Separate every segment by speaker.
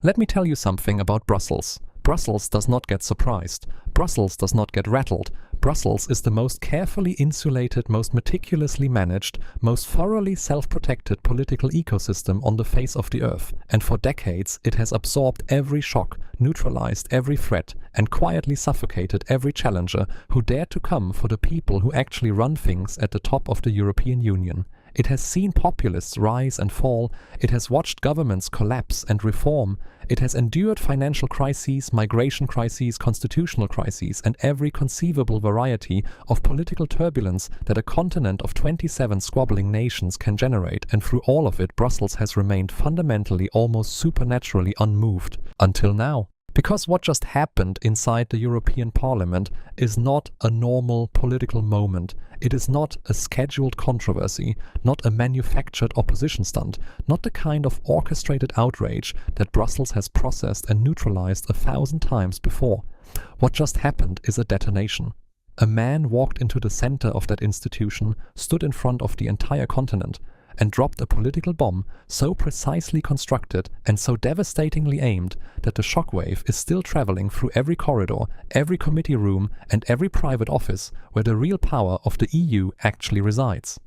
Speaker 1: Let me tell you something about Brussels. Brussels does not get surprised. Brussels does not get rattled. Brussels is the most carefully insulated, most meticulously managed, most thoroughly self-protected political ecosystem on the face of the earth. And for decades it has absorbed every shock, neutralized every threat, and quietly suffocated every challenger who dared to come for the people who actually run things at the top of the European Union. It has seen populists rise and fall, it has watched governments collapse and reform, it has endured financial crises, migration crises, constitutional crises, and every conceivable variety of political turbulence that a continent of 27 squabbling nations can generate, and through all of it Brussels has remained fundamentally, almost supernaturally unmoved. Until now. Because what just happened inside the European Parliament is not a normal political moment. It is not a scheduled controversy, not a manufactured opposition stunt, not the kind of orchestrated outrage that Brussels has processed and neutralized 1,000 times before. What just happened is a detonation. A man walked into the center of that institution, stood in front of the entire continent, and dropped a political bomb so precisely constructed and so devastatingly aimed that the shockwave is still traveling through every corridor, every committee room, and every private office where the real power of the EU actually resides.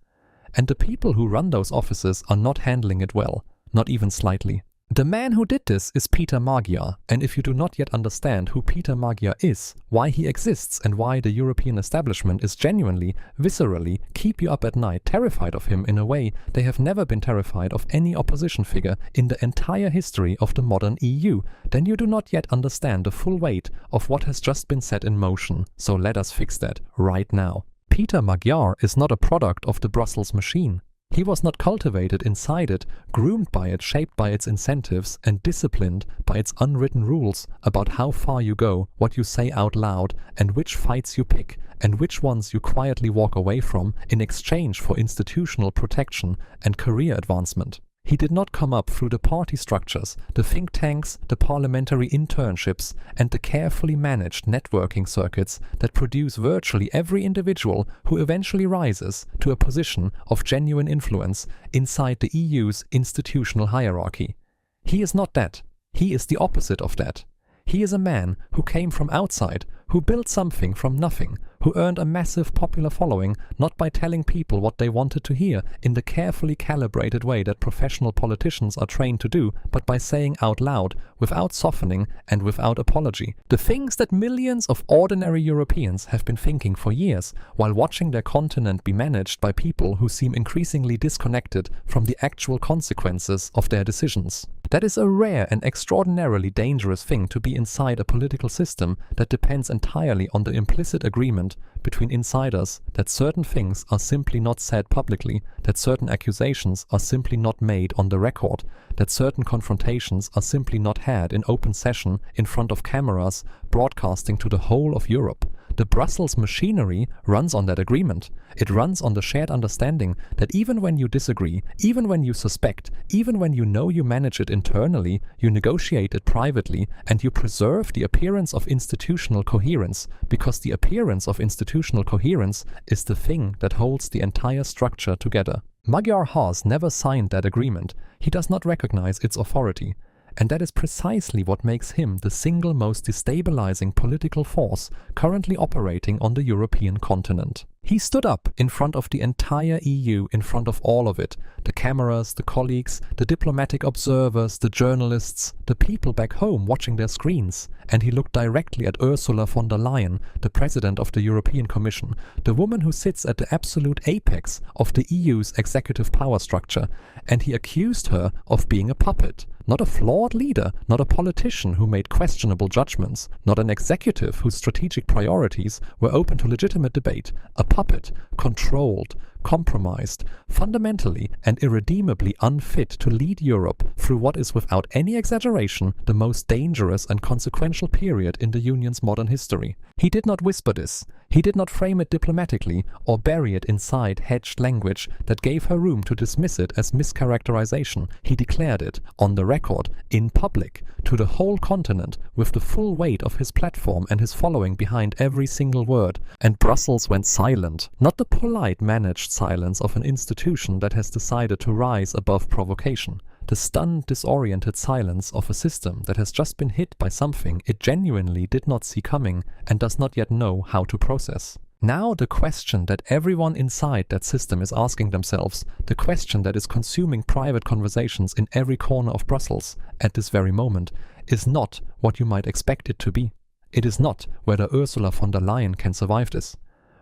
Speaker 1: And the people who run those offices are not handling it well, not even slightly. The man who did this is Péter Magyar, and if you do not yet understand who Péter Magyar is, why he exists, and why the European establishment is genuinely, viscerally, keep you up at night terrified of him in a way they have never been terrified of any opposition figure in the entire history of the modern EU, then you do not yet understand the full weight of what has just been set in motion. So let us fix that right now. Péter Magyar is not a product of the Brussels machine. He was not cultivated inside it, groomed by it, shaped by its incentives, and disciplined by its unwritten rules about how far you go, what you say out loud, and which fights you pick, and which ones you quietly walk away from in exchange for institutional protection and career advancement. He did not come up through the party structures, the think tanks, the parliamentary internships, and the carefully managed networking circuits that produce virtually every individual who eventually rises to a position of genuine influence inside the EU's institutional hierarchy. He is not that. He is the opposite of that. He is a man who came from outside, who built something from nothing, who earned a massive popular following not by telling people what they wanted to hear in the carefully calibrated way that professional politicians are trained to do, but by saying out loud, without softening and without apology, the things that millions of ordinary Europeans have been thinking for years while watching their continent be managed by people who seem increasingly disconnected from the actual consequences of their decisions. That is a rare and extraordinarily dangerous thing to be inside a political system that depends entirely on the implicit agreement between insiders that certain things are simply not said publicly, that certain accusations are simply not made on the record, that certain confrontations are simply not had in open session in front of cameras broadcasting to the whole of Europe. The Brussels machinery runs on that agreement. It runs on the shared understanding that even when you disagree, even when you suspect, even when you know you manage it internally, you negotiate it privately, and you preserve the appearance of institutional coherence, because the appearance of institutional coherence is the thing that holds the entire structure together. Magyar has never signed that agreement. He does not recognize its authority. And that is precisely what makes him the single most destabilizing political force currently operating on the European continent. He stood up in front of the entire EU, in front of all of it, the cameras, the colleagues, the diplomatic observers, the journalists, the people back home watching their screens, and he looked directly at Ursula von der Leyen, the President of the European Commission, the woman who sits at the absolute apex of the EU's executive power structure, and he accused her of being a puppet. Not a flawed leader, not a politician who made questionable judgments, not an executive whose strategic priorities were open to legitimate debate, a puppet, controlled, compromised, fundamentally and irredeemably unfit to lead Europe through what is without any exaggeration the most dangerous and consequential period in the Union's modern history. He did not whisper this. He did not frame it diplomatically or bury it inside hedged language that gave her room to dismiss it as mischaracterization. He declared it, on the record, in public, to the whole continent, with the full weight of his platform and his following behind every single word. And Brussels went silent, not the polite, managed silence of an institution that has decided to rise above provocation. the stunned, disoriented silence of a system that has just been hit by something it genuinely did not see coming and does not yet know how to process. Now the question that everyone inside that system is asking themselves, the question that is consuming private conversations in every corner of Brussels at this very moment, is not what you might expect it to be. It is not whether Ursula von der Leyen can survive this.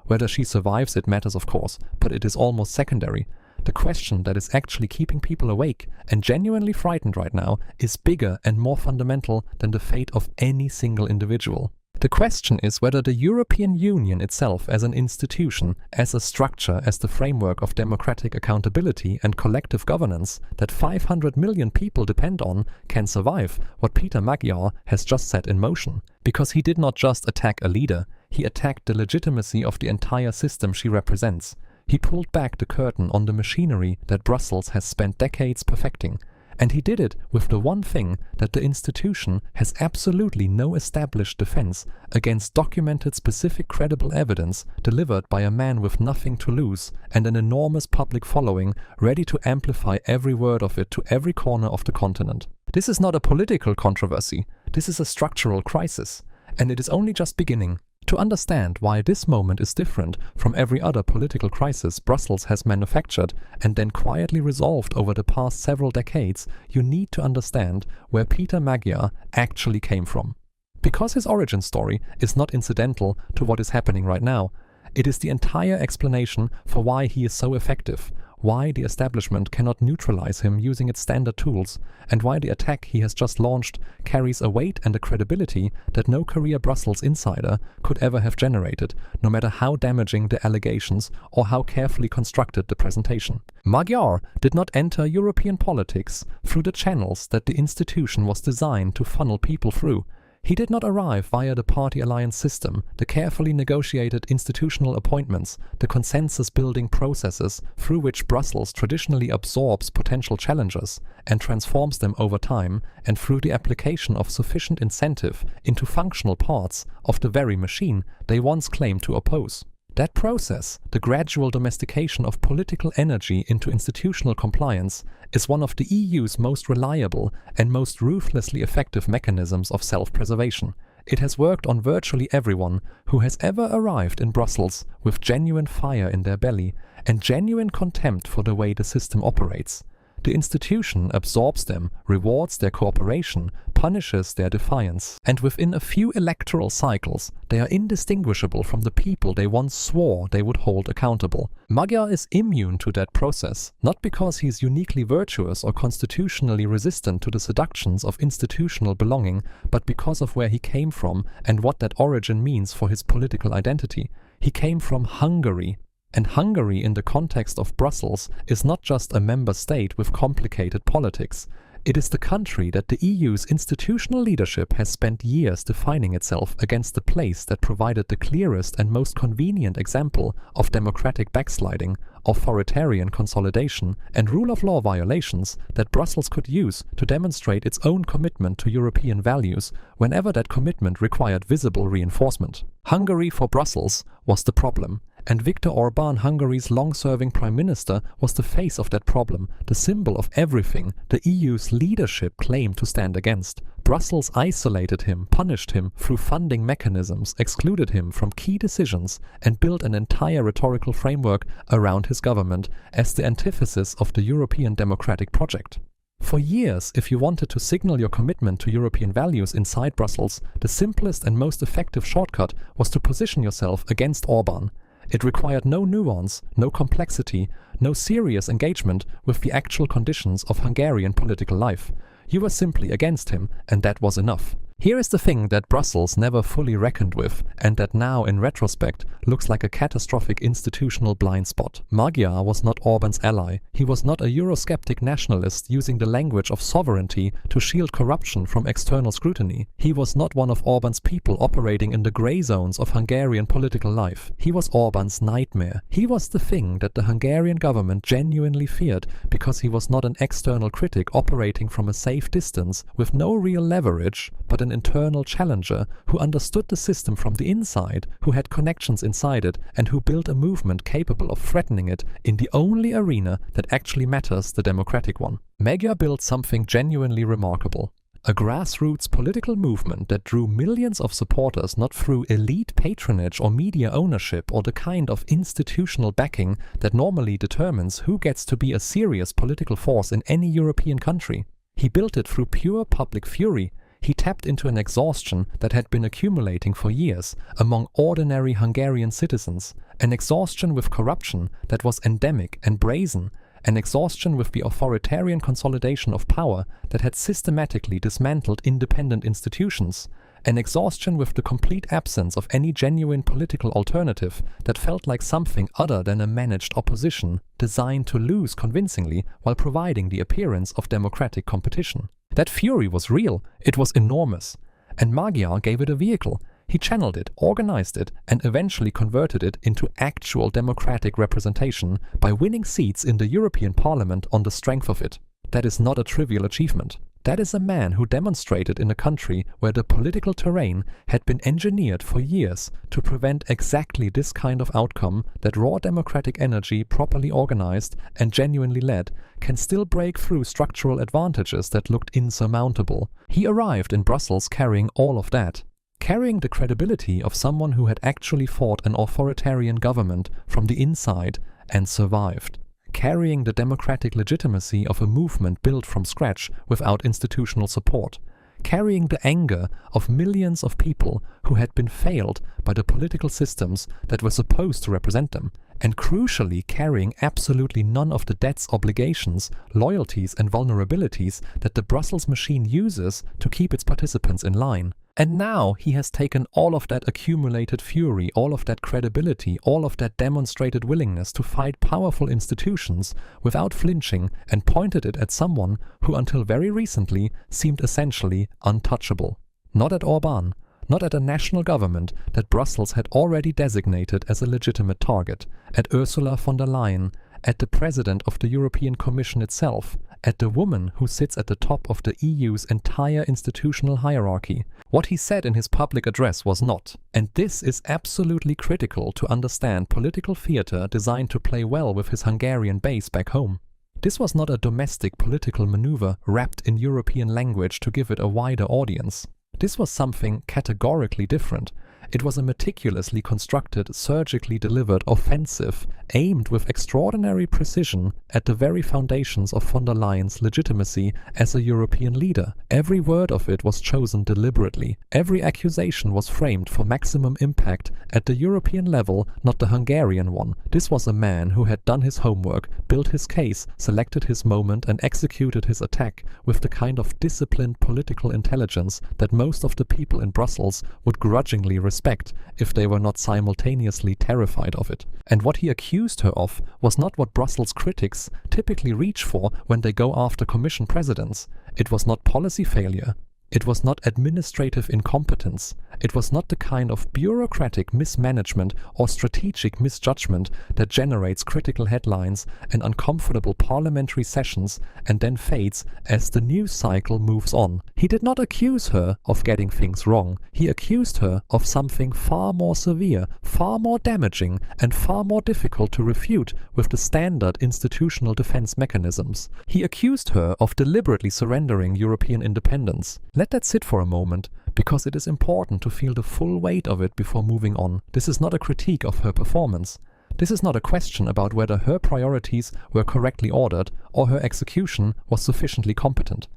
Speaker 1: Whether she survives it matters of course, but it is almost secondary. The question that is actually keeping people awake and genuinely frightened right now is bigger and more fundamental than the fate of any single individual. The question is whether the European Union itself as an institution, as a structure, as the framework of democratic accountability and collective governance that 500 million people depend on, can survive what Péter Magyar has just set in motion. Because he did not just attack a leader, he attacked the legitimacy of the entire system she represents. He pulled back the curtain on the machinery that Brussels has spent decades perfecting. And he did it with the one thing that the institution has absolutely no established defense against documented specific credible evidence delivered by a man with nothing to lose and an enormous public following ready to amplify every word of it to every corner of the continent. This is not a political controversy, this is a structural crisis, and it is only just beginning. To understand why this moment is different from every other political crisis Brussels has manufactured and then quietly resolved over the past several decades, you need to understand where Péter Magyar actually came from. Because his origin story is not incidental to what is happening right now, it is the entire explanation for why he is so effective, why the establishment cannot neutralize him using its standard tools, and why the attack he has just launched carries a weight and a credibility that no career Brussels insider could ever have generated, no matter how damaging the allegations or how carefully constructed the presentation. Magyar did not enter European politics through the channels that the institution was designed to funnel people through. He did not arrive via the party alliance system, the carefully negotiated institutional appointments, the consensus-building processes through which Brussels traditionally absorbs potential challengers and transforms them over time, and through the application of sufficient incentive into functional parts of the very machine they once claimed to oppose. That process, the gradual domestication of political energy into institutional compliance, is one of the EU's most reliable and most ruthlessly effective mechanisms of self-preservation. It has worked on virtually everyone who has ever arrived in Brussels with genuine fire in their belly and genuine contempt for the way the system operates. The institution absorbs them, rewards their cooperation, punishes their defiance, and within a few electoral cycles they are indistinguishable from the people they once swore they would hold accountable. Magyar is immune to that process, not because he is uniquely virtuous or constitutionally resistant to the seductions of institutional belonging, but because of where he came from and what that origin means for his political identity. He came from Hungary. And Hungary in the context of Brussels is not just a member state with complicated politics. It is the country that the EU's institutional leadership has spent years defining itself against the place that provided the clearest and most convenient example of democratic backsliding, authoritarian consolidation, and rule of law violations that Brussels could use to demonstrate its own commitment to European values whenever that commitment required visible reinforcement. Hungary for Brussels was the problem. And Viktor Orbán, Hungary's long-serving prime minister, was the face of that problem, the symbol of everything the EU's leadership claimed to stand against. Brussels isolated him, punished him through funding mechanisms, excluded him from key decisions, and built an entire rhetorical framework around his government as the antithesis of the European democratic project. For years, if you wanted to signal your commitment to European values inside Brussels, the simplest and most effective shortcut was to position yourself against Orbán. It required no nuance, no complexity, no serious engagement with the actual conditions of Hungarian political life. You were simply against him, and that was enough. Here is the thing that Brussels never fully reckoned with, and that now, in retrospect, looks like a catastrophic institutional blind spot. Magyar was not Orbán's ally. He was not a Eurosceptic nationalist using the language of sovereignty to shield corruption from external scrutiny. He was not one of Orbán's people operating in the grey zones of Hungarian political life. He was Orbán's nightmare. He was the thing that the Hungarian government genuinely feared because he was not an external critic operating from a safe distance with no real leverage, but an internal challenger who understood the system from the inside, who had connections inside it, and who built a movement capable of threatening it in the only arena that actually matters, the democratic one. Magyar built something genuinely remarkable. A grassroots political movement that drew millions of supporters not through elite patronage or media ownership or the kind of institutional backing that normally determines who gets to be a serious political force in any European country. He built it through pure public fury. He tapped into an exhaustion that had been accumulating for years among ordinary Hungarian citizens, an exhaustion with corruption that was endemic and brazen, an exhaustion with the authoritarian consolidation of power that had systematically dismantled independent institutions, an exhaustion with the complete absence of any genuine political alternative that felt like something other than a managed opposition designed to lose convincingly while providing the appearance of democratic competition. That fury was real, it was enormous, and Magyar gave it a vehicle. He channeled it, organized it, and eventually converted it into actual democratic representation by winning seats in the European Parliament on the strength of it. That is not a trivial achievement. That is a man who demonstrated in a country where the political terrain had been engineered for years to prevent exactly this kind of outcome, that raw democratic energy, properly organized and genuinely led, can still break through structural advantages that looked insurmountable. He arrived in Brussels carrying all of that. Carrying the credibility of someone who had actually fought an authoritarian government from the inside and survived. Carrying the democratic legitimacy of a movement built from scratch without institutional support. Carrying the anger of millions of people who had been failed by the political systems that were supposed to represent them. And crucially carrying absolutely none of the debts, obligations, loyalties and vulnerabilities that the Brussels machine uses to keep its participants in line. And now he has taken all of that accumulated fury, all of that credibility, all of that demonstrated willingness to fight powerful institutions without flinching and pointed it at someone who until very recently seemed essentially untouchable. Not at Orbán, not at a national government that Brussels had already designated as a legitimate target, at Ursula von der Leyen, at the President of the European Commission itself, at the woman who sits at the top of the EU's entire institutional hierarchy. What he said in his public address was not, and this is absolutely critical to understand political theatre designed to play well with his Hungarian base back home. This was not a domestic political maneuver wrapped in European language to give it a wider audience. This was something categorically different. It was a meticulously constructed, surgically delivered offensive, aimed with extraordinary precision at the very foundations of von der Leyen's legitimacy as a European leader. Every word of it was chosen deliberately. Every accusation was framed for maximum impact at the European level, not the Hungarian one. This was a man who had done his homework, built his case, selected his moment and executed his attack with the kind of disciplined political intelligence that most of the people in Brussels would grudgingly respect if they were not simultaneously terrified of it. And what he accused her of was not what Brussels critics typically reach for when they go after Commission presidents. It was not policy failure. It was not administrative incompetence. It was not the kind of bureaucratic mismanagement or strategic misjudgment that generates critical headlines and uncomfortable parliamentary sessions and then fades as the news cycle moves on. He did not accuse her of getting things wrong. He accused her of something far more severe, far more damaging, and far more difficult to refute with the standard institutional defense mechanisms. He accused her of deliberately surrendering European independence. Let that sit for a moment, because it is important to feel the full weight of it before moving on. This is not a critique of her performance. This is not a question about whether her priorities were correctly ordered or her execution was sufficiently competent.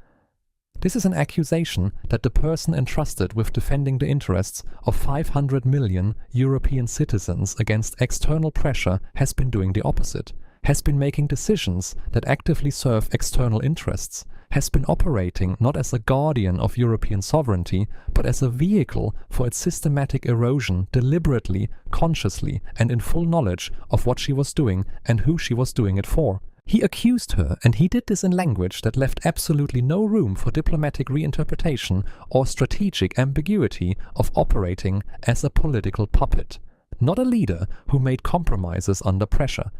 Speaker 1: This is an accusation that the person entrusted with defending the interests of 500 million European citizens against external pressure has been doing the opposite, has been making decisions that actively serve external interests, has been operating not as a guardian of European sovereignty, but as a vehicle for its systematic erosion deliberately, consciously, and in full knowledge of what she was doing and who she was doing it for. He accused her, and he did this in language that left absolutely no room for diplomatic reinterpretation or strategic ambiguity, of operating as a political puppet. Not a leader who made compromises under pressure.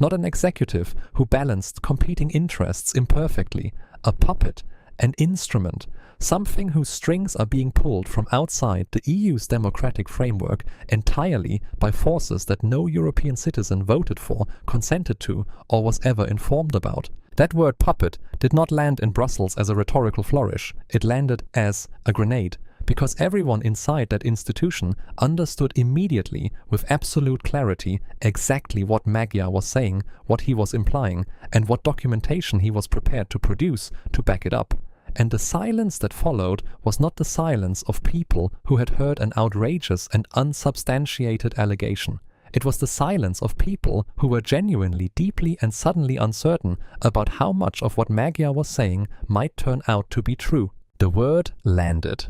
Speaker 1: Not an executive who balanced competing interests imperfectly. A puppet, an instrument, something whose strings are being pulled from outside the EU's democratic framework entirely by forces that no European citizen voted for, consented to, or was ever informed about. That word puppet did not land in Brussels as a rhetorical flourish, it landed as a grenade, because everyone inside that institution understood immediately, with absolute clarity, exactly what Magyar was saying, what he was implying, and what documentation he was prepared to produce to back it up. And the silence that followed was not the silence of people who had heard an outrageous and unsubstantiated allegation. It was the silence of people who were genuinely, deeply and suddenly uncertain about how much of what Magyar was saying might turn out to be true. The word landed.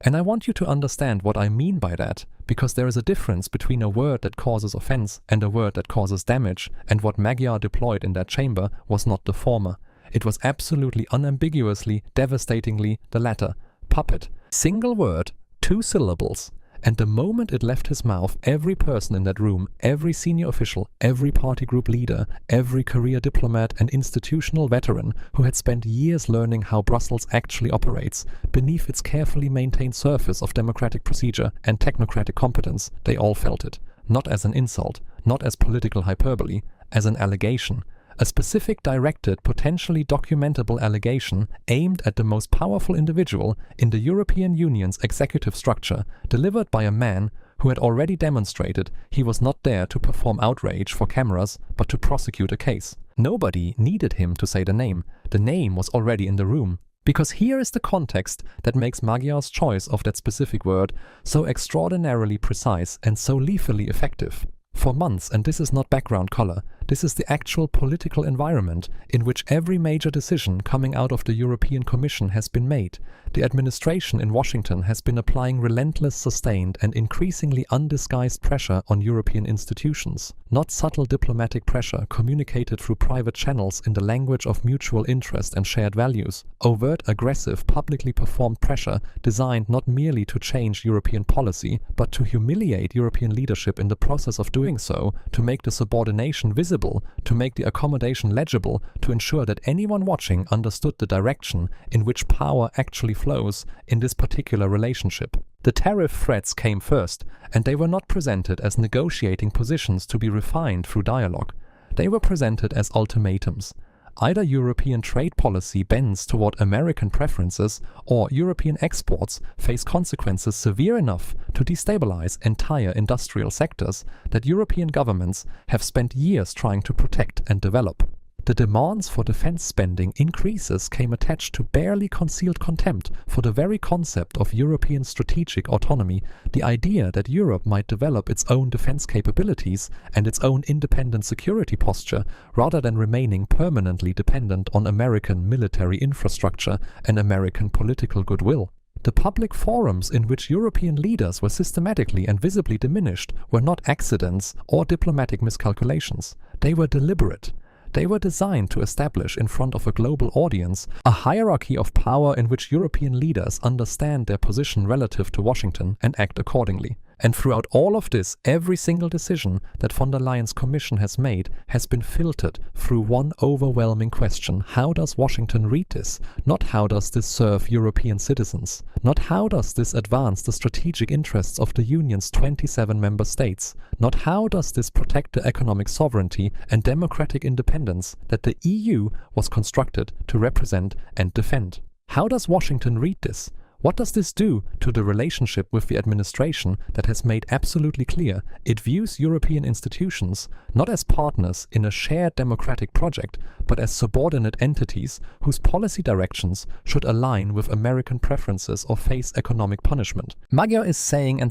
Speaker 1: And I want you to understand what I mean by that, because there is a difference between a word that causes offense and a word that causes damage, and what Magyar deployed in that chamber was not the former. It was absolutely unambiguously, devastatingly the latter. Puppet. Single word, 2 syllables. And the moment it left his mouth, every person in that room, every senior official, every party group leader, every career diplomat and institutional veteran who had spent years learning how Brussels actually operates, beneath its carefully maintained surface of democratic procedure and technocratic competence, they all felt it. Not as an insult, not as political hyperbole, as an allegation. A specific, directed, potentially documentable allegation aimed at the most powerful individual in the European Union's executive structure, delivered by a man who had already demonstrated he was not there to perform outrage for cameras, but to prosecute a case. Nobody needed him to say the name. The name was already in the room. Because here is the context that makes Magyar's choice of that specific word so extraordinarily precise and so lethally effective. For months, and this is not background color, this is the actual political environment in which every major decision coming out of the European Commission has been made. The administration in Washington has been applying relentless, sustained and increasingly undisguised pressure on European institutions. Not subtle diplomatic pressure communicated through private channels in the language of mutual interest and shared values. Overt, aggressive, publicly performed pressure designed not merely to change European policy, but to humiliate European leadership in the process of doing so, to make the subordination visible, to make the accommodation legible, to ensure that anyone watching understood the direction in which power actually flows in this particular relationship. The tariff threats came first, and they were not presented as negotiating positions to be refined through dialogue. They were presented as ultimatums. Either European trade policy bends toward American preferences, or European exports face consequences severe enough to destabilize entire industrial sectors that European governments have spent years trying to protect and develop. The demands for defense spending increases came attached to barely concealed contempt for the very concept of European strategic autonomy, the idea that Europe might develop its own defense capabilities and its own independent security posture rather than remaining permanently dependent on American military infrastructure and American political goodwill. The public forums in which European leaders were systematically and visibly diminished were not accidents or diplomatic miscalculations. They were deliberate. They were designed to establish in front of a global audience a hierarchy of power in which European leaders understand their position relative to Washington and act accordingly. And throughout all of this, every single decision that von der Leyen's commission has made has been filtered through one overwhelming question. How does Washington read this? Not how does this serve European citizens? Not how does this advance the strategic interests of the Union's 27 member states? Not how does this protect the economic sovereignty and democratic independence that the EU was constructed to represent and defend? How does Washington read this? What does this do to the relationship with the administration that has made absolutely clear it views European institutions not as partners in a shared democratic project, but as subordinate entities whose policy directions should align with American preferences or face economic punishment? Magyar is saying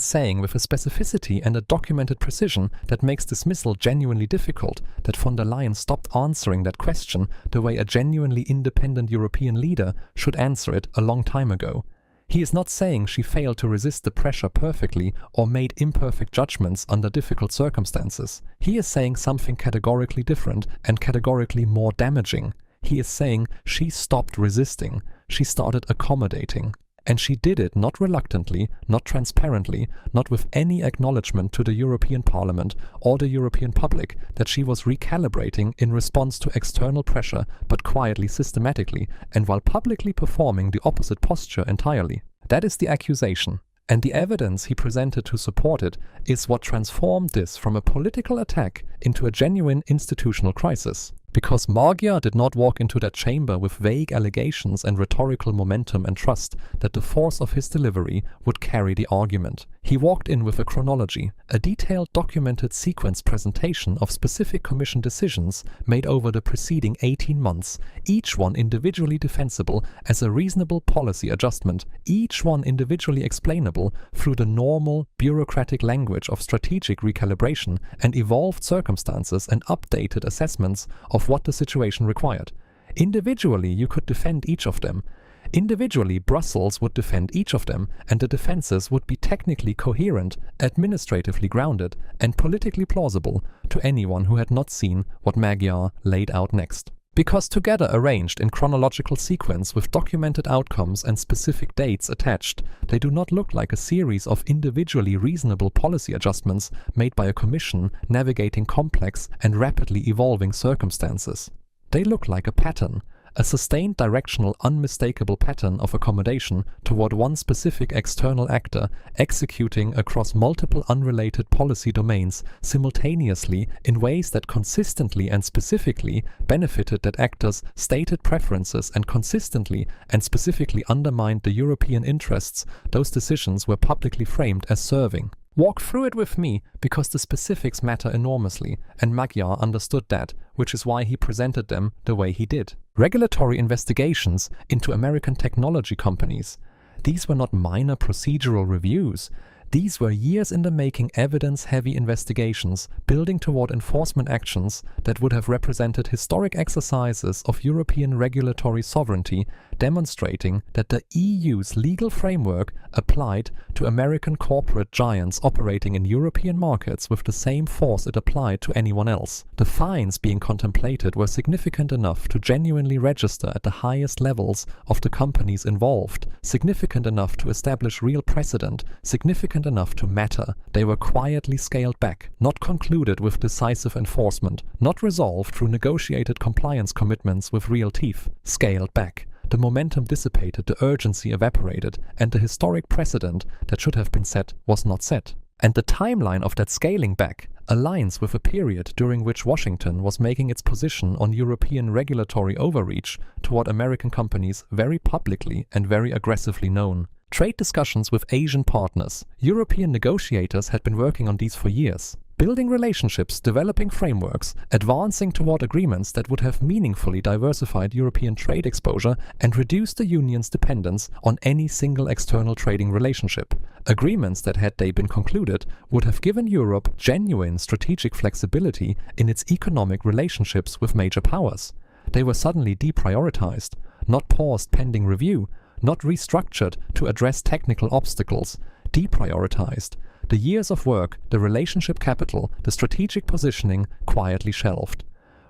Speaker 1: with a specificity and a documented precision that makes dismissal genuinely difficult, that von der Leyen stopped answering that question the way a genuinely independent European leader should answer it a long time ago. He is not saying she failed to resist the pressure perfectly or made imperfect judgments under difficult circumstances. He is saying something categorically different and categorically more damaging. He is saying she stopped resisting. She started accommodating. And she did it not reluctantly, not transparently, not with any acknowledgement to the European Parliament or the European public that she was recalibrating in response to external pressure, but quietly, systematically, and while publicly performing the opposite posture entirely. That is the accusation. And the evidence he presented to support it is what transformed this from a political attack into a genuine institutional crisis. Because Magyar did not walk into that chamber with vague allegations and rhetorical momentum and trust that the force of his delivery would carry the argument. He walked in with a chronology, a detailed documented sequence presentation of specific Commission decisions made over the preceding 18 months, each one individually defensible as a reasonable policy adjustment, each one individually explainable through the normal bureaucratic language of strategic recalibration and evolved circumstances and updated assessments of what the situation required. Individually, you could defend each of them. Individually, Brussels would defend each of them, and the defenses would be technically coherent, administratively grounded, and politically plausible to anyone who had not seen what Magyar laid out next. Because together arranged in chronological sequence with documented outcomes and specific dates attached, they do not look like a series of individually reasonable policy adjustments made by a commission navigating complex and rapidly evolving circumstances. They look like a pattern, a sustained directional unmistakable pattern of accommodation toward one specific external actor executing across multiple unrelated policy domains simultaneously in ways that consistently and specifically benefited that actor's stated preferences and consistently and specifically undermined the European interests those decisions were publicly framed as serving. Walk through it with me, because the specifics matter enormously, and Magyar understood that, which is why he presented them the way he did. Regulatory investigations into American technology companies. These were not minor procedural reviews. These were years in the making evidence-heavy investigations building toward enforcement actions that would have represented historic exercises of European regulatory sovereignty, demonstrating that the EU's legal framework applied to American corporate giants operating in European markets with the same force it applied to anyone else. The fines being contemplated were significant enough to genuinely register at the highest levels of the companies involved, significant enough to establish real precedent, significant enough to matter. They were quietly scaled back, not concluded with decisive enforcement, not resolved through negotiated compliance commitments with real teeth. Scaled back. The momentum dissipated, the urgency evaporated, and the historic precedent that should have been set was not set. And the timeline of that scaling back aligns with a period during which Washington was making its position on European regulatory overreach toward American companies very publicly and very aggressively known. Trade discussions with Asian partners. European negotiators had been working on these for years. Building relationships, developing frameworks, advancing toward agreements that would have meaningfully diversified European trade exposure and reduced the Union's dependence on any single external trading relationship. Agreements that, had they been concluded, would have given Europe genuine strategic flexibility in its economic relationships with major powers. They were suddenly deprioritized, not paused pending review, not restructured to address technical obstacles, deprioritized. The years of work, the relationship capital, the strategic positioning quietly shelved.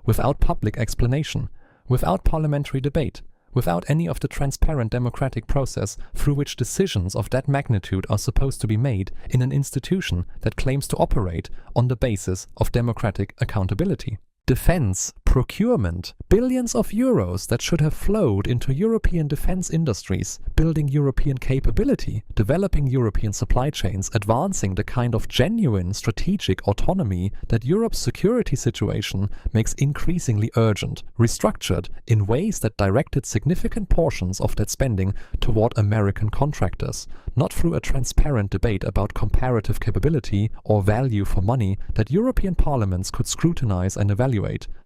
Speaker 1: Without public explanation, without parliamentary debate, without any of the transparent democratic process through which decisions of that magnitude are supposed to be made in an institution that claims to operate on the basis of democratic accountability. Defense, procurement, billions of euros that should have flowed into European defense industries, building European capability, developing European supply chains, advancing the kind of genuine strategic autonomy that Europe's security situation makes increasingly urgent, restructured in ways that directed significant portions of that spending toward American contractors, not through a transparent debate about comparative capability or value for money that European parliaments could scrutinize and evaluate.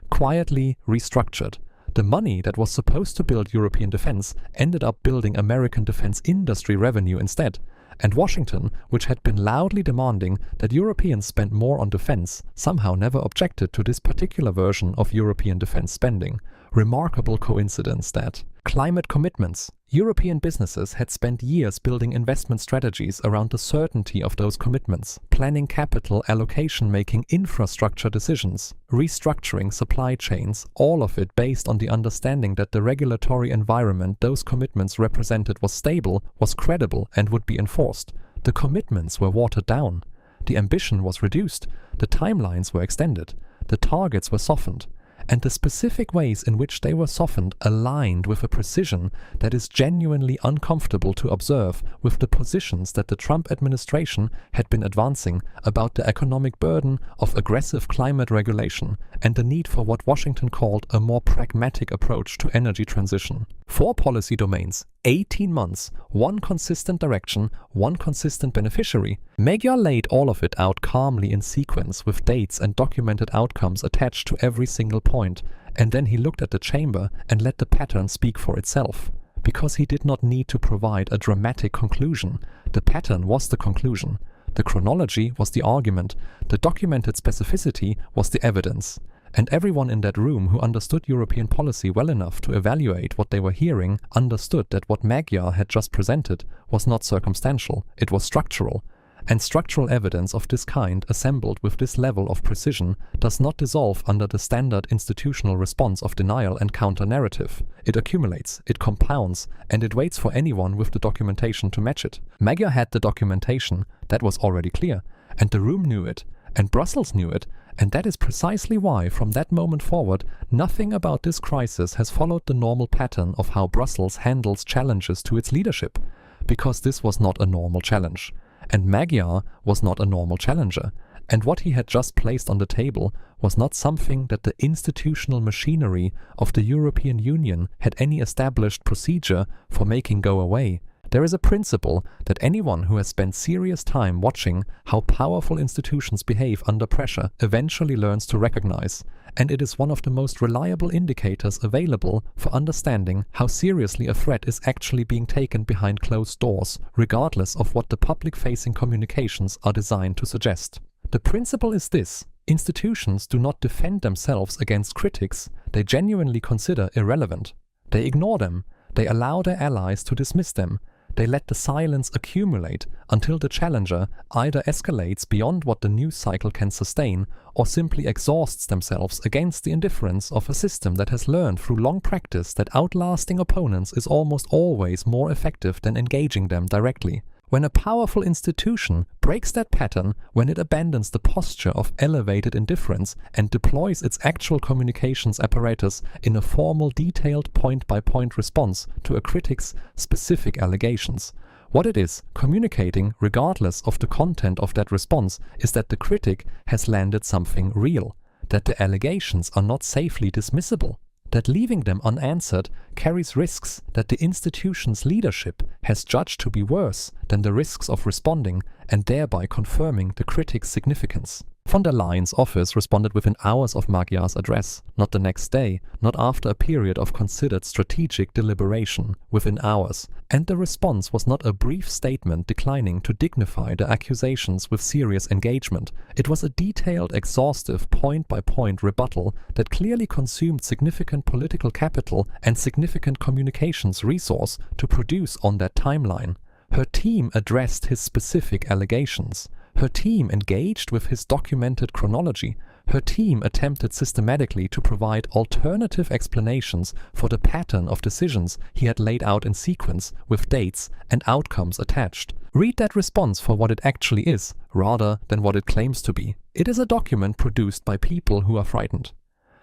Speaker 1: Quietly restructured. The money that was supposed to build European defense ended up building American defense industry revenue instead. And Washington, which had been loudly demanding that Europeans spend more on defense, somehow never objected to this particular version of European defense spending. Remarkable coincidence that climate commitments. European businesses had spent years building investment strategies around the certainty of those commitments, planning capital allocation, making infrastructure decisions, restructuring supply chains, all of it based on the understanding that the regulatory environment those commitments represented was stable, was credible, and would be enforced. The commitments were watered down. The ambition was reduced. The timelines were extended. The targets were softened. And the specific ways in which they were softened aligned with a precision that is genuinely uncomfortable to observe with the positions that the Trump administration had been advancing about the economic burden of aggressive climate regulation and the need for what Washington called a more pragmatic approach to energy transition. 4 policy domains, 18 months, one consistent direction, one consistent beneficiary. Magyar laid all of it out calmly in sequence with dates and documented outcomes attached to every single point, and then he looked at the chamber and let the pattern speak for itself. Because he did not need to provide a dramatic conclusion. The pattern was the conclusion. The chronology was the argument. The documented specificity was the evidence. And everyone in that room who understood European policy well enough to evaluate what they were hearing understood that what Magyar had just presented was not circumstantial, it was structural. And structural evidence of this kind assembled with this level of precision does not dissolve under the standard institutional response of denial and counter-narrative. It accumulates, it compounds, and it waits for anyone with the documentation to match it. Magyar had the documentation, that was already clear, and the room knew it, and Brussels knew it, and that is precisely why, from that moment forward, nothing about this crisis has followed the normal pattern of how Brussels handles challenges to its leadership, because this was not a normal challenge. And Magyar was not a normal challenger, and what he had just placed on the table was not something that the institutional machinery of the European Union had any established procedure for making go away. There is a principle that anyone who has spent serious time watching how powerful institutions behave under pressure eventually learns to recognize, and it is one of the most reliable indicators available for understanding how seriously a threat is actually being taken behind closed doors, regardless of what the public-facing communications are designed to suggest. The principle is this: institutions do not defend themselves against critics they genuinely consider irrelevant. They ignore them, they allow their allies to dismiss them. They let the silence accumulate until the challenger either escalates beyond what the news cycle can sustain or simply exhausts themselves against the indifference of a system that has learned through long practice that outlasting opponents is almost always more effective than engaging them directly. When a powerful institution breaks that pattern, when it abandons the posture of elevated indifference and deploys its actual communications apparatus in a formal, detailed point-by-point response to a critic's specific allegations. What it is communicating, regardless of the content of that response, is that the critic has landed something real, that the allegations are not safely dismissible, that leaving them unanswered carries risks that the institution's leadership has judged to be worse than the risks of responding, and thereby confirming the critic's significance. Von der Leyen's office responded within hours of Magyar's address, not the next day, not after a period of considered strategic deliberation, within hours. And the response was not a brief statement declining to dignify the accusations with serious engagement. It was a detailed, exhaustive, point-by-point rebuttal that clearly consumed significant political capital and significant communications resource to produce on that timeline. Her team addressed his specific allegations. Her team engaged with his documented chronology. Her team attempted systematically to provide alternative explanations for the pattern of decisions he had laid out in sequence with dates and outcomes attached. Read that response for what it actually is, rather than what it claims to be. It is a document produced by people who are frightened,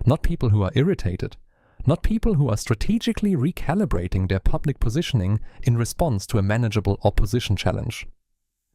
Speaker 1: not people who are irritated, not people who are strategically recalibrating their public positioning in response to a manageable opposition challenge.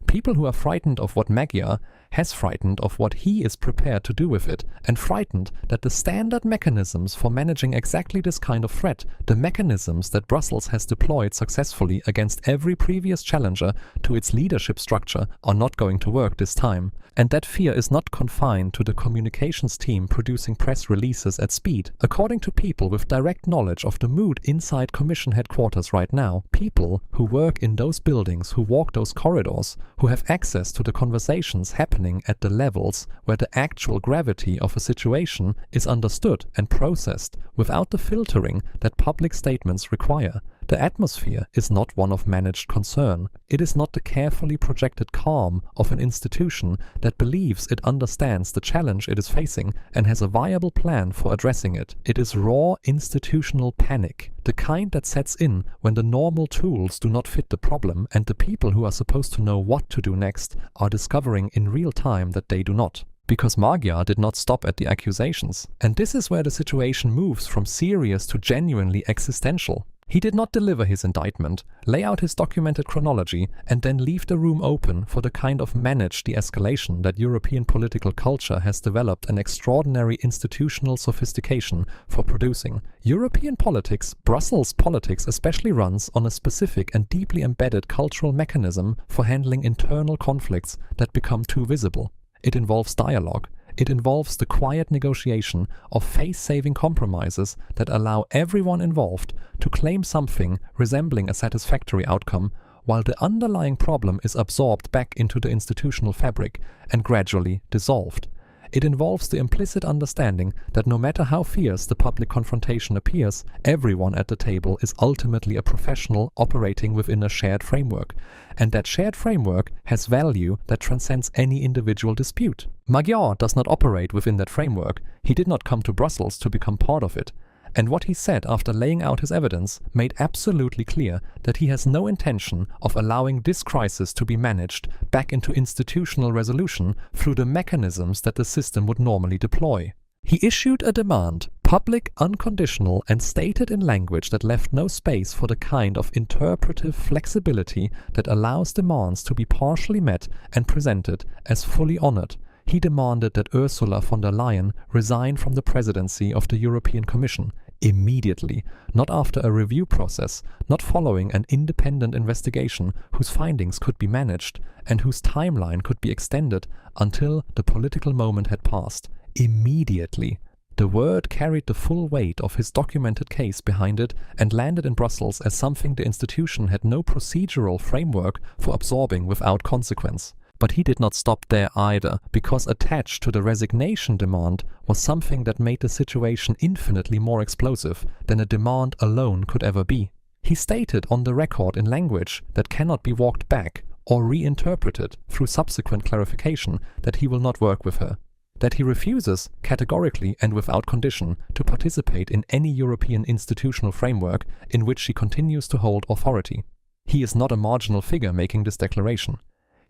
Speaker 1: People who are frightened of what Magyar has frightened of what he is prepared to do with it, and frightened that the standard mechanisms for managing exactly this kind of threat, the mechanisms that Brussels has deployed successfully against every previous challenger to its leadership structure, are not going to work this time. And that fear is not confined to the communications team producing press releases at speed. According to people with direct knowledge of the mood inside Commission headquarters right now, people who work in those buildings, who walk those corridors, who have access to the conversations happening happening at the levels where the actual gravity of a situation is understood and processed without the filtering that public statements require. The atmosphere is not one of managed concern. It is not the carefully projected calm of an institution that believes it understands the challenge it is facing and has a viable plan for addressing it. It is raw institutional panic, the kind that sets in when the normal tools do not fit the problem and the people who are supposed to know what to do next are discovering in real time that they do not. Because Magyar did not stop at the accusations. And this is where the situation moves from serious to genuinely existential. He did not deliver his indictment, lay out his documented chronology, and then leave the room open for the kind of managed de-escalation that European political culture has developed an extraordinary institutional sophistication for producing. European politics, Brussels politics especially, runs on a specific and deeply embedded cultural mechanism for handling internal conflicts that become too visible. It involves dialogue. It involves the quiet negotiation of face-saving compromises that allow everyone involved to claim something resembling a satisfactory outcome, while the underlying problem is absorbed back into the institutional fabric and gradually dissolved. It involves the implicit understanding that no matter how fierce the public confrontation appears, everyone at the table is ultimately a professional operating within a shared framework, and that shared framework has value that transcends any individual dispute. Magyar does not operate within that framework. He did not come to Brussels to become part of it. And what he said after laying out his evidence made absolutely clear that he has no intention of allowing this crisis to be managed back into institutional resolution through the mechanisms that the system would normally deploy. He issued a demand, public, unconditional, and stated in language that left no space for the kind of interpretive flexibility that allows demands to be partially met and presented as fully honored. He demanded that Ursula von der Leyen resign from the presidency of the European Commission immediately, not after a review process, not following an independent investigation whose findings could be managed and whose timeline could be extended until the political moment had passed. Immediately. The word carried the full weight of his documented case behind it and landed in Brussels as something the institution had no procedural framework for absorbing without consequence. But he did not stop there either, because attached to the resignation demand was something that made the situation infinitely more explosive than a demand alone could ever be. He stated on the record in language that cannot be walked back or reinterpreted through subsequent clarification that he will not work with her, that he refuses, categorically and without condition, to participate in any European institutional framework in which she continues to hold authority. He is not a marginal figure making this declaration.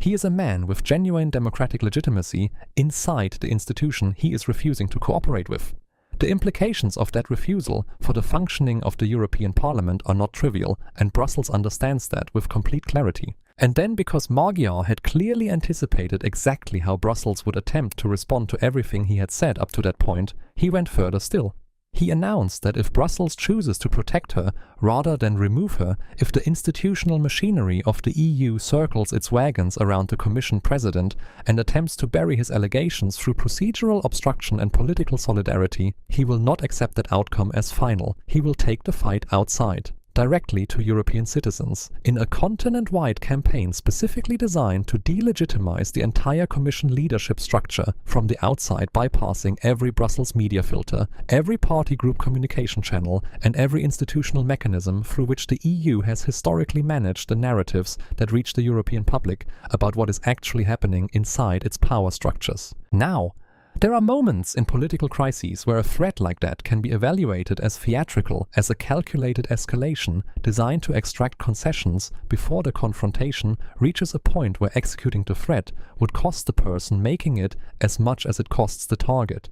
Speaker 1: He is a man with genuine democratic legitimacy inside the institution he is refusing to cooperate with. The implications of that refusal for the functioning of the European Parliament are not trivial, and Brussels understands that with complete clarity. And then, because Magyar had clearly anticipated exactly how Brussels would attempt to respond to everything he had said up to that point, he went further still. He announced that if Brussels chooses to protect her rather than remove her, if the institutional machinery of the EU circles its wagons around the Commission President and attempts to bury his allegations through procedural obstruction and political solidarity, he will not accept that outcome as final. He will take the fight outside, directly to European citizens, in a continent-wide campaign specifically designed to delegitimize the entire Commission leadership structure from the outside, bypassing every Brussels media filter, every party group communication channel, and every institutional mechanism through which the EU has historically managed the narratives that reach the European public about what is actually happening inside its power structures. Now, there are moments in political crises where a threat like that can be evaluated as theatrical, as a calculated escalation designed to extract concessions before the confrontation reaches a point where executing the threat would cost the person making it as much as it costs the target.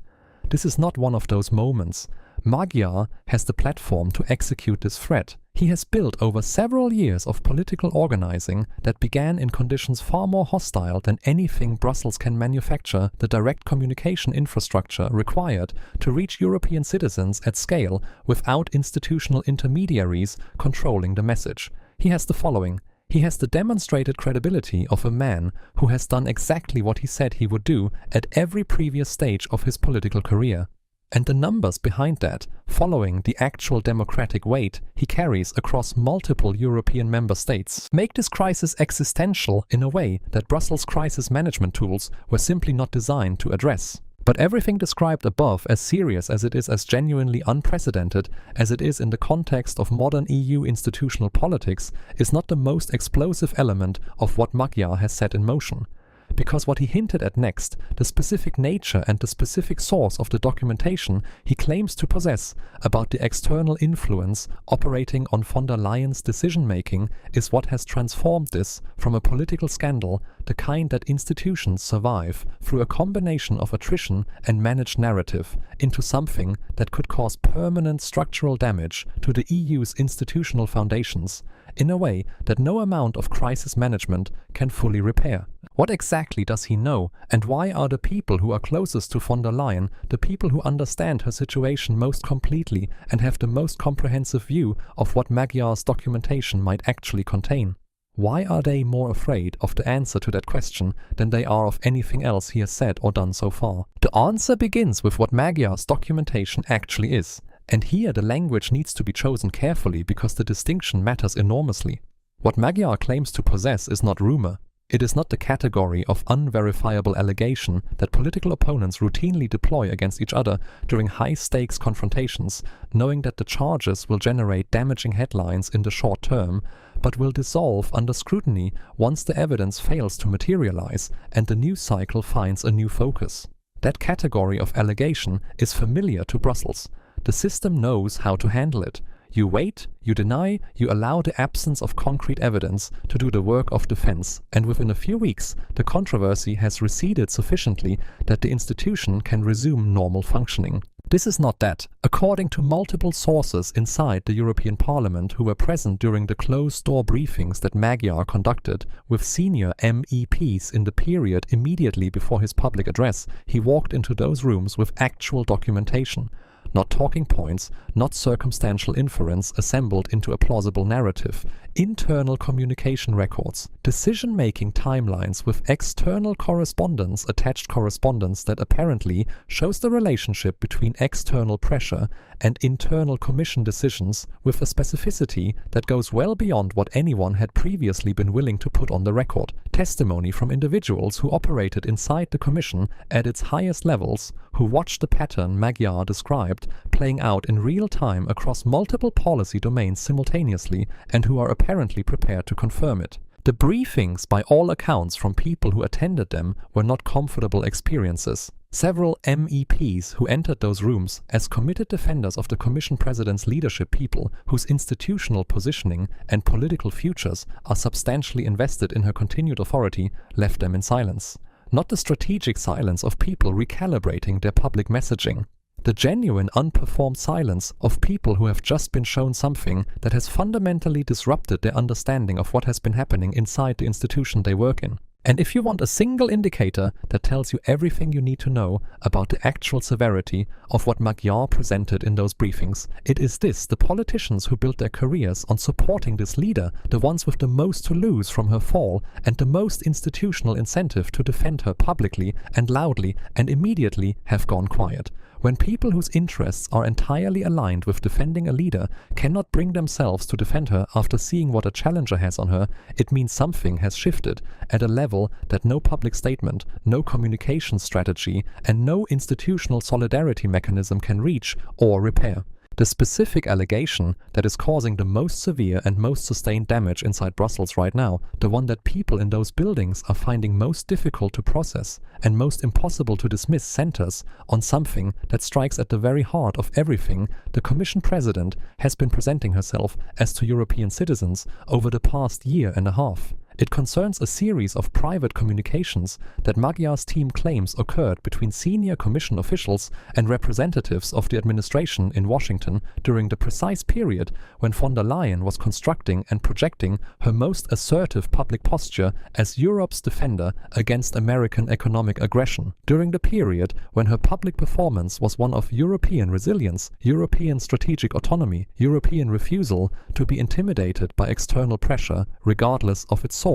Speaker 1: This is not one of those moments. Magyar has the platform to execute this threat. He has built over several years of political organizing that began in conditions far more hostile than anything Brussels can manufacture the direct communication infrastructure required to reach European citizens at scale without institutional intermediaries controlling the message. He has the following. He has the demonstrated credibility of a man who has done exactly what he said he would do at every previous stage of his political career. And the numbers behind that, following the actual democratic weight he carries across multiple European member states, make this crisis existential in a way that Brussels' crisis management tools were simply not designed to address. But everything described above, as serious as it is, as genuinely unprecedented as it is in the context of modern EU institutional politics, is not the most explosive element of what Magyar has set in motion. Because what he hinted at next, the specific nature and the specific source of the documentation he claims to possess about the external influence operating on von der Leyen's decision-making, is what has transformed this from a political scandal, the kind that institutions survive through a combination of attrition and managed narrative, into something that could cause permanent structural damage to the EU's institutional foundations, in a way that no amount of crisis management can fully repair. What exactly does he know, and why are the people who are closest to von der Leyen the people who understand her situation most completely and have the most comprehensive view of what Magyar's documentation might actually contain? Why are they more afraid of the answer to that question than they are of anything else he has said or done so far? The answer begins with what Magyar's documentation actually is. And here the language needs to be chosen carefully because the distinction matters enormously. What Magyar claims to possess is not rumor. It is not the category of unverifiable allegation that political opponents routinely deploy against each other during high-stakes confrontations, knowing that the charges will generate damaging headlines in the short term, but will dissolve under scrutiny once the evidence fails to materialize and the news cycle finds a new focus. That category of allegation is familiar to Brussels. The system knows how to handle it. You wait, you deny, you allow the absence of concrete evidence to do the work of defense, and within a few weeks the controversy has receded sufficiently that the institution can resume normal functioning. This is not that. According to multiple sources inside the European Parliament who were present during the closed-door briefings that Magyar conducted with senior MEPs in the period immediately before his public address, he walked into those rooms with actual documentation. Not talking points, not circumstantial inference assembled into a plausible narrative, internal communication records, decision-making timelines with external correspondence, attached correspondence that apparently shows the relationship between external pressure and internal Commission decisions with a specificity that goes well beyond what anyone had previously been willing to put on the record. Testimony from individuals who operated inside the Commission at its highest levels, who watched the pattern Magyar described playing out in real time across multiple policy domains simultaneously, and who are apparently prepared to confirm it. The briefings, by all accounts from people who attended them, were not comfortable experiences. Several MEPs who entered those rooms as committed defenders of the Commission President's leadership, people whose institutional positioning and political futures are substantially invested in her continued authority, left them in silence. Not the strategic silence of people recalibrating their public messaging. The genuine unperformed silence of people who have just been shown something that has fundamentally disrupted their understanding of what has been happening inside the institution they work in. And if you want a single indicator that tells you everything you need to know about the actual severity of what Magyar presented in those briefings, it is this: the politicians who built their careers on supporting this leader, the ones with the most to lose from her fall and the most institutional incentive to defend her publicly and loudly and immediately, have gone quiet. When people whose interests are entirely aligned with defending a leader cannot bring themselves to defend her after seeing what a challenger has on her, it means something has shifted at a level that no public statement, no communication strategy, and no institutional solidarity mechanism can reach or repair. The specific allegation that is causing the most severe and most sustained damage inside Brussels right now, the one that people in those buildings are finding most difficult to process and most impossible to dismiss, centers on something that strikes at the very heart of everything the Commission President has been presenting herself as to European citizens over the past year and a half. It concerns a series of private communications that Magyar's team claims occurred between senior Commission officials and representatives of the administration in Washington during the precise period when von der Leyen was constructing and projecting her most assertive public posture as Europe's defender against American economic aggression, during the period when her public performance was one of European resilience, European strategic autonomy, European refusal to be intimidated by external pressure regardless of its source.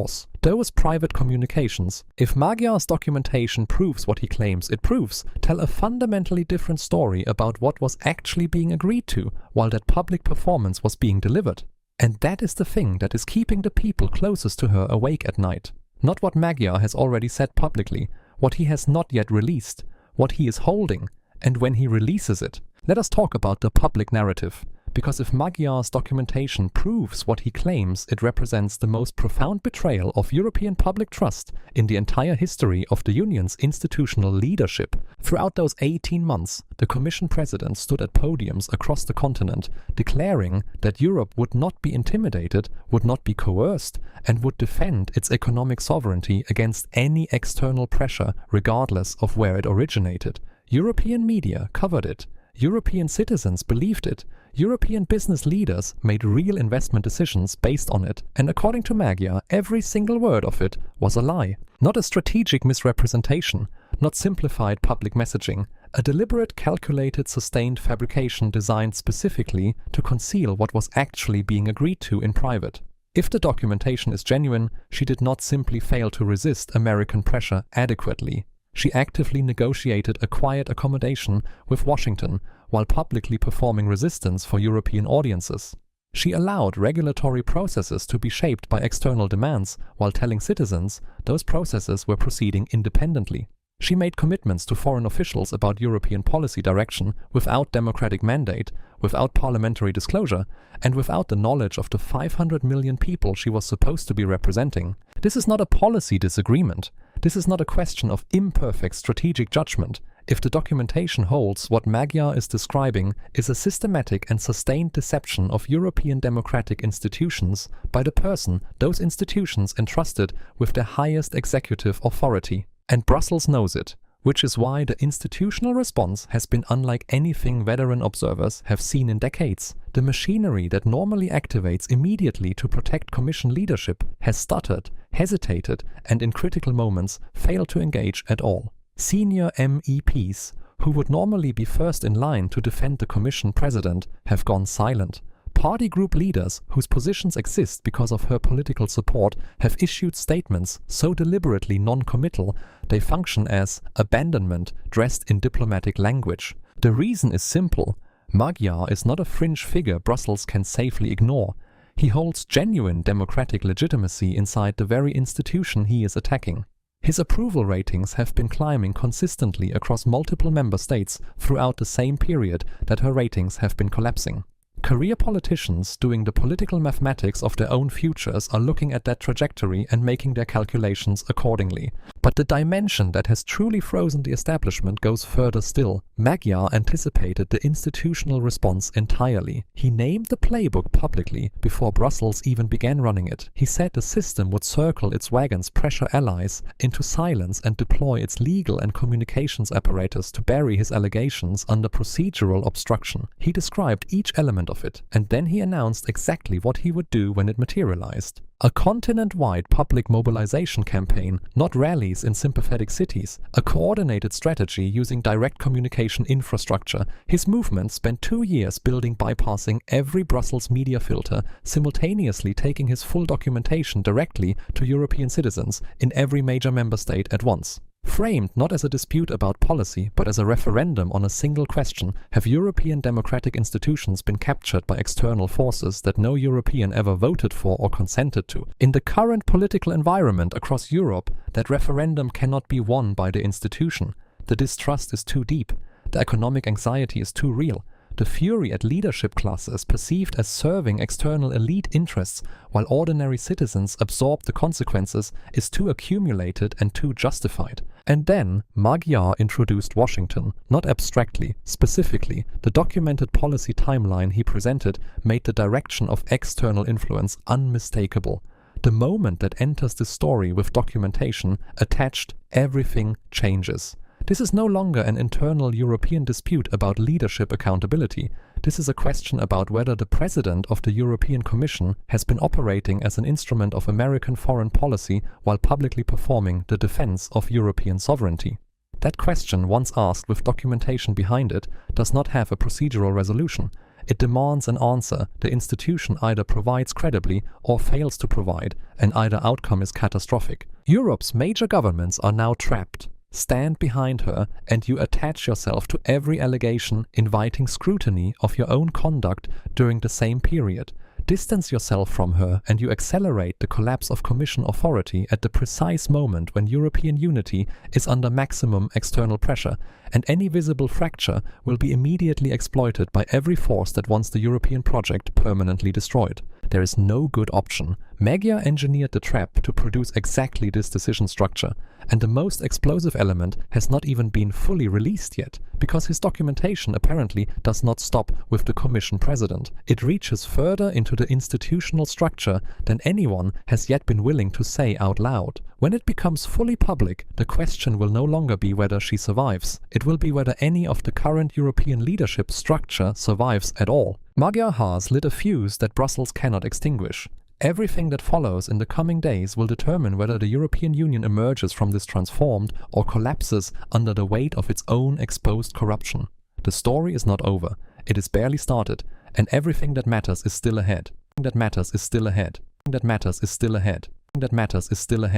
Speaker 1: Those private communications, if Magyar's documentation proves what he claims it proves, tell a fundamentally different story about what was actually being agreed to while that public performance was being delivered. And that is the thing that is keeping the people closest to her awake at night. Not what Magyar has already said publicly, what he has not yet released, what he is holding, and when he releases it. Let us talk about the public narrative. Because if Magyar's documentation proves what he claims, it represents the most profound betrayal of European public trust in the entire history of the Union's institutional leadership. Throughout those 18 months, the Commission President stood at podiums across the continent, declaring that Europe would not be intimidated, would not be coerced, and would defend its economic sovereignty against any external pressure, regardless of where it originated. European media covered it. European citizens believed it. European business leaders made real investment decisions based on it, and according to Magyar, every single word of it was a lie. Not a strategic misrepresentation, not simplified public messaging, a deliberate, calculated, sustained fabrication designed specifically to conceal what was actually being agreed to in private. If the documentation is genuine, she did not simply fail to resist American pressure adequately. She actively negotiated a quiet accommodation with Washington while publicly performing resistance for European audiences. She allowed regulatory processes to be shaped by external demands while telling citizens those processes were proceeding independently. She made commitments to foreign officials about European policy direction without democratic mandate, without parliamentary disclosure, and without the knowledge of the 500 million people she was supposed to be representing. This is not a policy disagreement. This is not a question of imperfect strategic judgment. If the documentation holds, what Magyar is describing is a systematic and sustained deception of European democratic institutions by the person those institutions entrusted with their highest executive authority. And Brussels knows it, which is why the institutional response has been unlike anything veteran observers have seen in decades. The machinery that normally activates immediately to protect Commission leadership has stuttered, hesitated, and in critical moments failed to engage at all. Senior MEPs, who would normally be first in line to defend the Commission President, have gone silent. Party group leaders, whose positions exist because of her political support, have issued statements so deliberately non-committal they function as abandonment dressed in diplomatic language. The reason is simple. Magyar is not a fringe figure Brussels can safely ignore. He holds genuine democratic legitimacy inside the very institution he is attacking. His approval ratings have been climbing consistently across multiple member states throughout the same period that her ratings have been collapsing. Career politicians doing the political mathematics of their own futures are looking at that trajectory and making their calculations accordingly. But the dimension that has truly frozen the establishment goes further still. Magyar anticipated the institutional response entirely. He named the playbook publicly before Brussels even began running it. He said the system would circle its wagons, pressure allies into silence, and deploy its legal and communications apparatus to bury his allegations under procedural obstruction. He described each element of it, and then he announced exactly what he would do when it materialized. A continent-wide public mobilization campaign, not rallies in sympathetic cities, a coordinated strategy using direct communication infrastructure. His movement spent 2 years building bypassing every Brussels media filter, simultaneously taking his full documentation directly to European citizens in every major member state at once. Framed not as a dispute about policy, but as a referendum on a single question, have European democratic institutions been captured by external forces that no European ever voted for or consented to? In the current political environment across Europe, that referendum cannot be won by the institution. The distrust is too deep. The economic anxiety is too real. The fury at leadership classes perceived as serving external elite interests while ordinary citizens absorb the consequences is too accumulated and too justified. And then Magyar introduced Washington, not abstractly, specifically. The documented policy timeline he presented made the direction of external influence unmistakable. The moment that enters the story with documentation attached, everything changes. This is no longer an internal European dispute about leadership accountability. This is a question about whether the President of the European Commission has been operating as an instrument of American foreign policy while publicly performing the defense of European sovereignty. That question, once asked with documentation behind it, does not have a procedural resolution. It demands an answer. The institution either provides credibly or fails to provide, and either outcome is catastrophic. Europe's major governments are now trapped. Stand behind her, and you attach yourself to every allegation, inviting scrutiny of your own conduct during the same period. Distance yourself from her, and you accelerate the collapse of Commission authority at the precise moment when European unity is under maximum external pressure, and any visible fracture will be immediately exploited by every force that wants the European project permanently destroyed. There is no good option. Magyar engineered the trap to produce exactly this decision structure, and the most explosive element has not even been fully released yet, because his documentation apparently does not stop with the Commission president. It reaches further into the institutional structure than anyone has yet been willing to say out loud. When it becomes fully public, the question will no longer be whether she survives. It will be whether any of the current European leadership structure survives at all. Magyar has lit a fuse that Brussels cannot extinguish. Everything that follows in the coming days will determine whether the European Union emerges from this transformed or collapses under the weight of its own exposed corruption. The story is not over. It is barely started, and everything that matters is still ahead. That matters is still ahead. That matters is still ahead. That matters is still ahead.